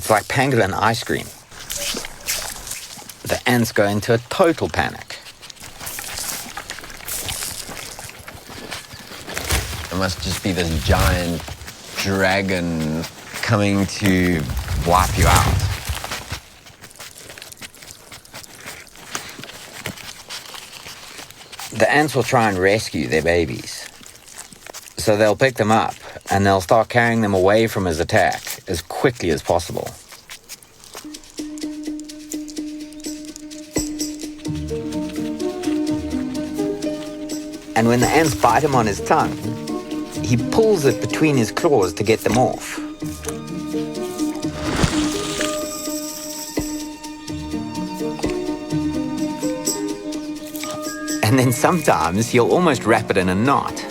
It's like pangolin ice cream. The ants go into a total panic. It must just be this giant dragon coming to wipe you out. The ants will try and rescue their babies. So they'll pick them up and they'll start carrying them away from his attack as quickly as possible. And when the ants bite him on his tongue, he pulls it between his claws to get them off. And then sometimes he'll almost wrap it in a knot.